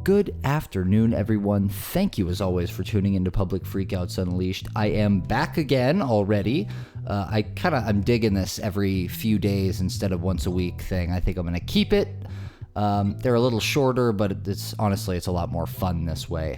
Good afternoon, everyone. Thank you, as always, for tuning into Public Freakouts Unleashed. I am back again already. I'm digging this every few days instead of once a week thing. I think I'm going to keep it. They're a little shorter, but it's honestly a lot more fun this way.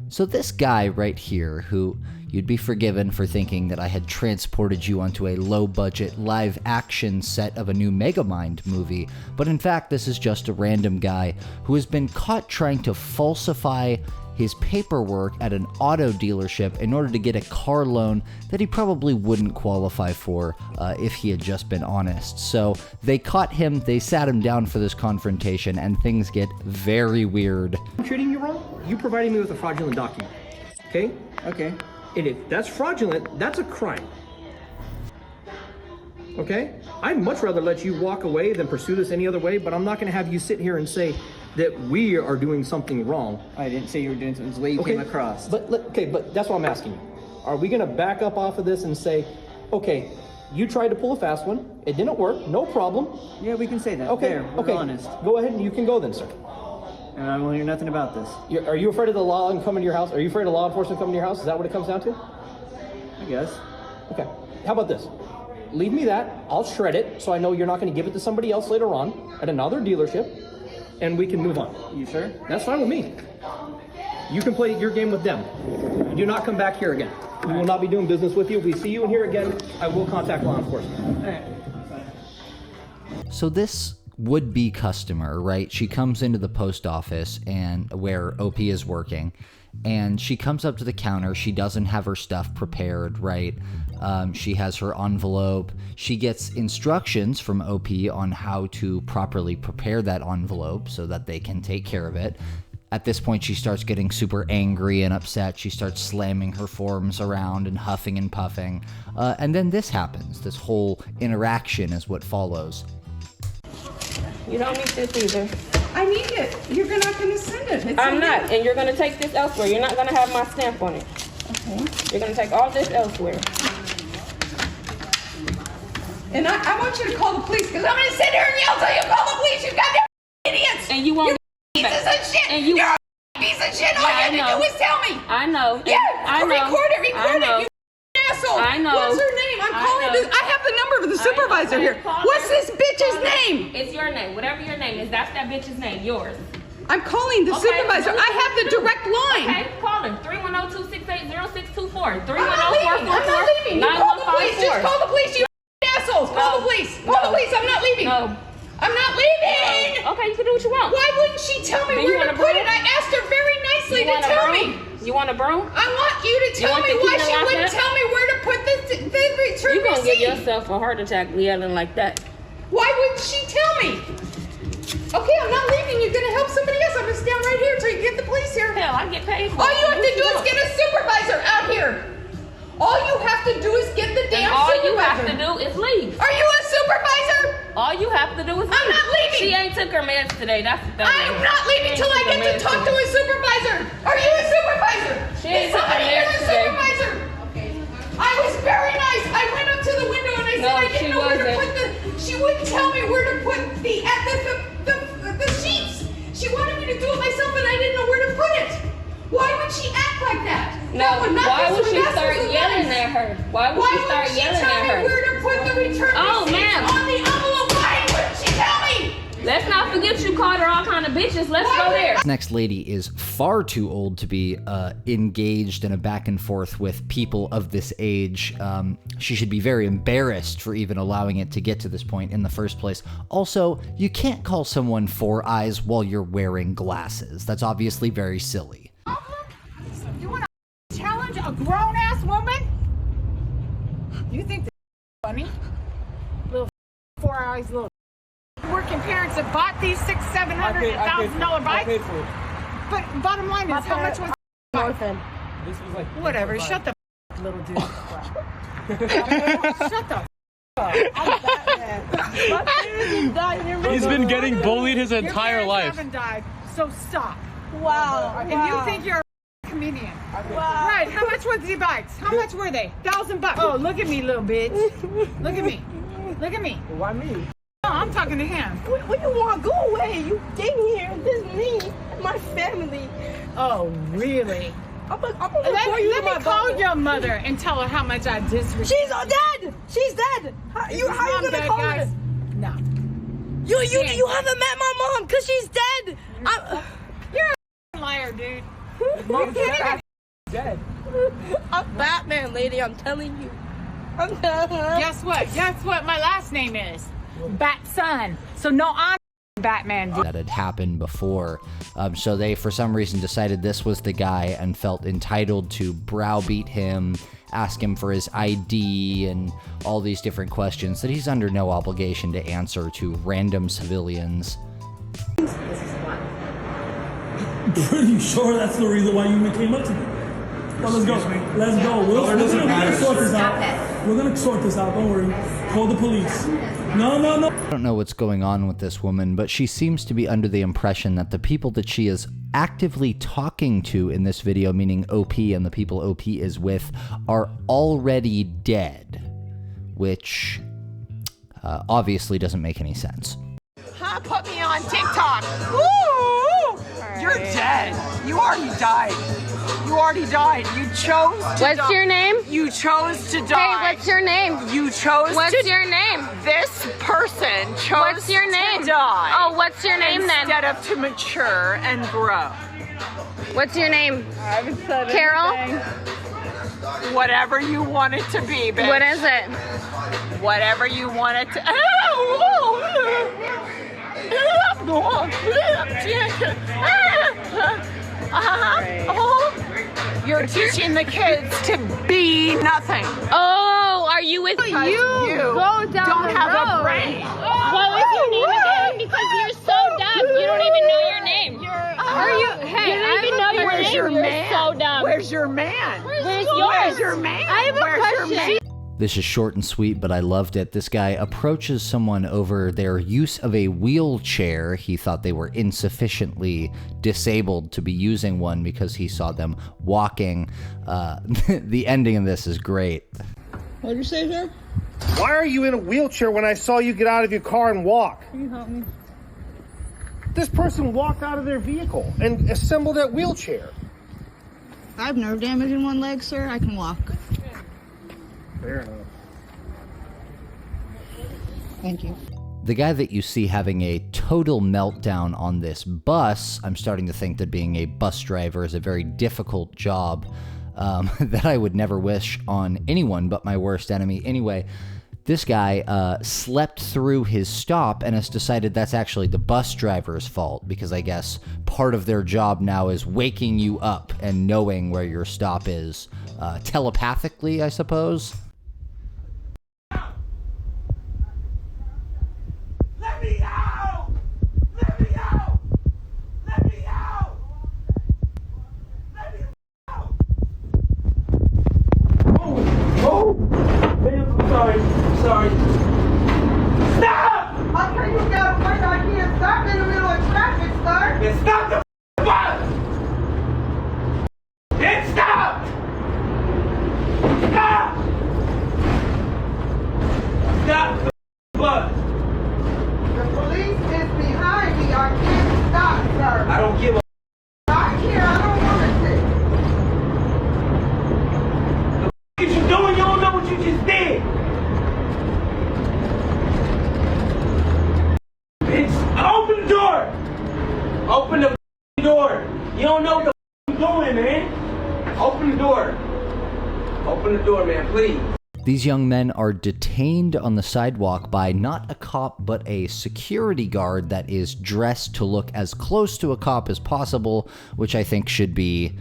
So this guy right here, who you'd be forgiven for thinking that I had transported you onto a low-budget live-action set of a new Megamind movie, but in fact this is just a random guy who has been caught trying to falsify his paperwork at an auto dealership in order to get a car loan that he probably wouldn't qualify for if he had just been honest. So they caught him, they sat him down for this confrontation, and things get very weird. I'm treating you wrong. You provided me with a fraudulent document. Okay? Okay. And if that's fraudulent, that's a crime. Okay? I'd much rather let you walk away than pursue this any other way, but I'm not going to have you sit here and say that we are doing something wrong. I didn't say you were doing something. It's the way you came across. But that's what I'm asking you. Are we going to back up off of this and say, okay, you tried to pull a fast one. It didn't work. No problem. Yeah, we can say that. Okay. There, we're honest. Go ahead and you can go then, sir. And I won't hear nothing about this. Are you afraid of the law and coming to your house? Are you afraid of law enforcement coming to your house? Is that what it comes down to? I guess. Okay. How about this? Leave me that. I'll shred it so I know you're not going to give it to somebody else later on at another dealership, and we can move on. You sure? That's fine with me. You can play your game with them. Do not come back here again. We will not be doing business with you. If we see you in here again, I will contact law enforcement. All right. So this would-be customer, right? She comes into the post office and where OP is working, and she comes up to the counter. She doesn't have her stuff prepared, right? She has her envelope. She gets instructions from OP on how to properly prepare that envelope so that they can take care of it. At this point, she starts getting super angry and upset. She starts slamming her forms around and huffing and puffing. And then this happens. This whole interaction is what follows. You don't need this either. I need it. You're not going to send it. I'm not, and you're going to take this elsewhere. You're not going to have my stamp on it. Okay. You're going to take all this elsewhere. And I want you to call the police, because I'm going to sit here and yell till you call the police. You goddamn idiots. And you won't. You're pieces of shit. And you. You're a piece of shit. All you have to do is tell me. I know. Yeah. I know. Record it. You asshole. I know. What's her name? I'm calling this. I have the number of the supervisor here. What's this bitch's name? It's your name. Whatever your name is, that's that bitch's name. Yours. I'm calling the supervisor. I have the direct line. Okay, call him. 310-268-0624. 310-444-9154. I'm not leaving. You call the police. Just call the police, you assholes. Call the police. Call the police. I'm not leaving. No. I'm not leaving. Okay, you can do what you want. Why wouldn't she tell me where to put it? I asked her very nicely to tell me. You want a broom? I want you to tell me why she wouldn't tell me where to put the return receipt. You're going to give yourself a heart attack yelling like that. Why wouldn't she tell me? Okay, I'm not leaving. You're going to help somebody else. I'm going to stand right here until you get the police here. Hell, I get paid for all you have to do is get a supervisor out here. All you have to do is get the damn supervisor. All you have to do is leave. Are you a supervisor? All you have to do is leave. I'm not leaving. She ain't took her meds today. That's the thing. I'm not leaving till I get to talk to a supervisor. Are you a supervisor? She ain't took her meds today. Supervisor? Okay. I was very nice. I went up to the window and I said I didn't know where to put the. She wouldn't tell me where to put the sheets. She wanted me to do it myself and I didn't know where to put it. Why would she act like that? No, why would she start yelling at her? Why would she start yelling at her? Why wouldn't she tell me where to put the return receipt on the envelope? Why wouldn't she tell me? Let's not forget you called her all kind of bitches. Let's go there. This next lady is far too old to be engaged in a back and forth with people of this age. She should be very embarrassed for even allowing it to get to this point in the first place. Also, you can't call someone four eyes while you're wearing glasses. That's obviously very silly. You want to challenge a grown-ass woman? You think that's funny? Little four eyes, little working parents that bought these $600,000, $700,000 bikes. But bottom line is, how much was the This was like whatever. Shut the little dude. Shut the up. He's been getting bullied his entire life. Haven't died, so stop. Wow. And you think you're a comedian. Wow. Right, how much was the bikes? How much were they? $1,000. Oh, look at me, little bitch. Look at me. Look at me. Why me? I'm I'm talking to him. What do you want? Go away. You came here. This is me and my family. Oh, really? I'm gonna call you Let me call your mother and tell her how much I disrespect. She's dead. She's dead. How you gonna call her? No. You haven't met my mom because she's dead. You're a liar, dude. Mom's dead. I'm Batman, lady. I'm telling you. Guess what? Guess what my last name is? Batson. So no, I'm Batman. That had happened before. So they, for some reason, decided this was the guy and felt entitled to browbeat him, ask him for his ID, and all these different questions that he's under no obligation to answer to random civilians. Pretty sure that's the reason why you came up to me. Well, let's go. Let's go. We're gonna sort this out. We're gonna sort this out. Don't worry. Call the police. No. I don't know what's going on with this woman, but she seems to be under the impression that the people that she is actively talking to in this video, meaning OP and the people OP is with, are already dead, which obviously doesn't make any sense. Put me on TikTok. Woo! You're dead. You already died. You already died. You chose to die. What's your name? You chose to die. Hey, what's your name? You chose What's your name? This person chose What's your name? to die. Oh, what's your name then? Instead of to mature and grow. What's your name? I haven't said Carol? anything. Whatever you want it to be, bitch. What is it? Whatever you want it to. You're teaching the kids to be nothing. Oh, are you with You go down don't the have road. a brain. Well, if you need a name because you're so dumb, you don't even know your name. Hey, you don't even know your Where's name. your You're man? so dumb. Where's your man? Where's yours? Where's your man? I have a Where's your question. This is short and sweet, but I loved it. This guy approaches someone over their use of a wheelchair. He thought they were insufficiently disabled to be using one because he saw them walking. The ending of this is great. What did you say, sir? Why are you in a wheelchair when I saw you get out of your car and walk? Can you help me? This person walked out of their vehicle and assembled that wheelchair. I have nerve damage in one leg, sir. I can walk. Fair enough. Thank you. The guy that you see having a total meltdown on this bus, I'm starting to think that being a bus driver is a very difficult job that I would never wish on anyone but my worst enemy. Anyway, this guy slept through his stop and has decided that's actually the bus driver's fault because I guess part of their job now is waking you up and knowing where your stop is telepathically, I suppose. Let me out! Let me out! Let me out! Let me out! Oh! Man, I'm sorry. Stop! How can you get a point? I can't stop in the middle of traffic, sir. Then stop the bus! Then stop! Stop! Stop the bus! The police is behind me. I can't stop, sir. I don't give a I can't. I don't want to. what you doing. You don't know what you just did. Bitch, open the door. Open the door. You don't know what the you're doing, man. Open the door. Open the door, man, please. These young men are detained on the sidewalk by not a cop, but a security guard that is dressed to look as close to a cop as possible, which I think should be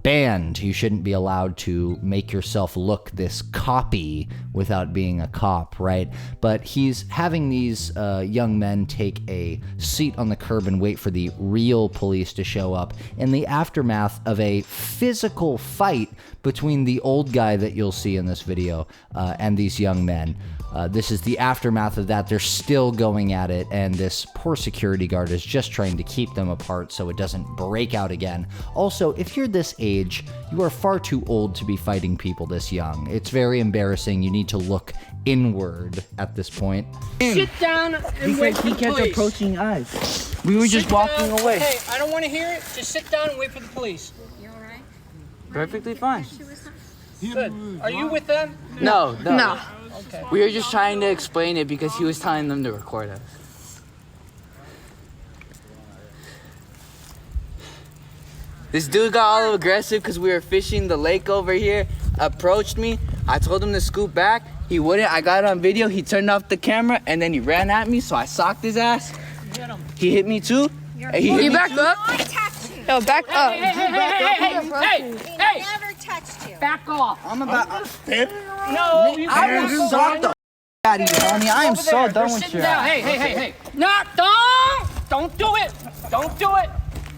banned. You shouldn't be allowed to make yourself look this coppy without being a cop, right? But he's having these young men take a seat on the curb and wait for the real police to show up in the aftermath of a physical fight between the old guy that you'll see in this video and these young men. This is the aftermath of that. They're still going at it, and this poor security guard is just trying to keep them apart so it doesn't break out again. Also, if you're this age, you are far too old to be fighting people this young. It's very embarrassing. You need to look inward at this point. Sit down and wait for the police. He kept approaching us. We were just walking away. Hey, I don't want to hear it. Just sit down and wait for the police. You all right? Perfectly fine. Good. Are you with them? No. Okay. We were just trying to explain it because he was telling them to record us. This dude got all aggressive because we were fishing the lake over here, approached me. I told him to scoot back. He wouldn't. I got it on video. He turned off the camera and then he ran at me, so I socked his ass. He hit me too. You back up? No, back up. Hey! Never touched you. Back off. I'm about. No, you I will sock the out of you, honey. I am so done with you. Hey. No, don't do it. Don't do it.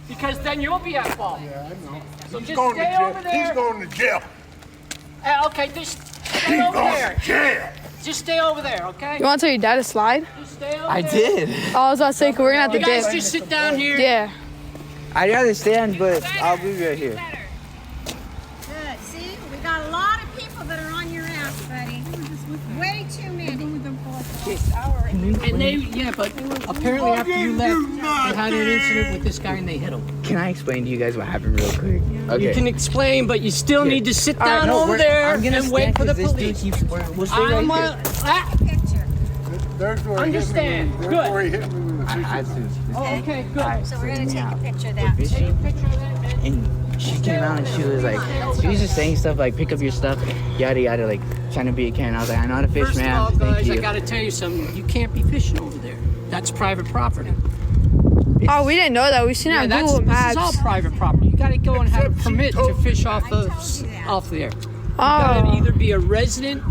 Because then you'll be at fault. Yeah, I know. So just stay over there. He's going to jail. Okay, just stay over there. Jail. Just stay over there, okay? You want to tell your dad to slide? Just stay over I there. did. Oh, I was about to say, 'cause we're gonna have to You guys dip. just sit down here. Yeah. I'd rather stand, but I'll be right here. Good. See, we got a lot of people that are on your ass, buddy. Way too many. And but apparently after you left, they had an incident with this guy and they hit him. Can I explain to you guys what happened real quick? Okay. You can explain, but you still need to sit down over there and wait for the police. We'll stay right here. Picture. There's where Understand. He hit me. Good. There's where he hit me with the I do. Oh, okay, good. So we're gonna take a picture of that. Take a picture of that, man. And she came out and she was just saying stuff like, pick up your stuff, yada yada, like trying to be a Karen. I was like, I know how to fish, First man. of all, Thank guys, you. I gotta tell you something. You can't be fishing over there. That's private property. Oh, we didn't know that. We seen it on Google This Maps. is all private property. You gotta go and have a permit to fish off there. You gotta either be a resident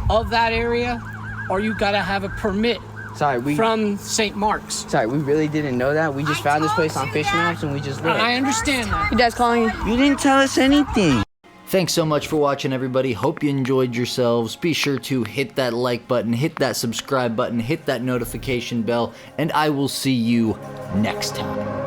of that area, or you gotta have a permit from St. Mark's. Sorry, we really didn't know that. We just found this place on Fish Maps and we just looked. I understand that. Your dad's calling you. You didn't tell us anything. Thanks so much for watching, everybody. Hope you enjoyed yourselves. Be sure to hit that like button, hit that subscribe button, hit that notification bell, and I will see you next time.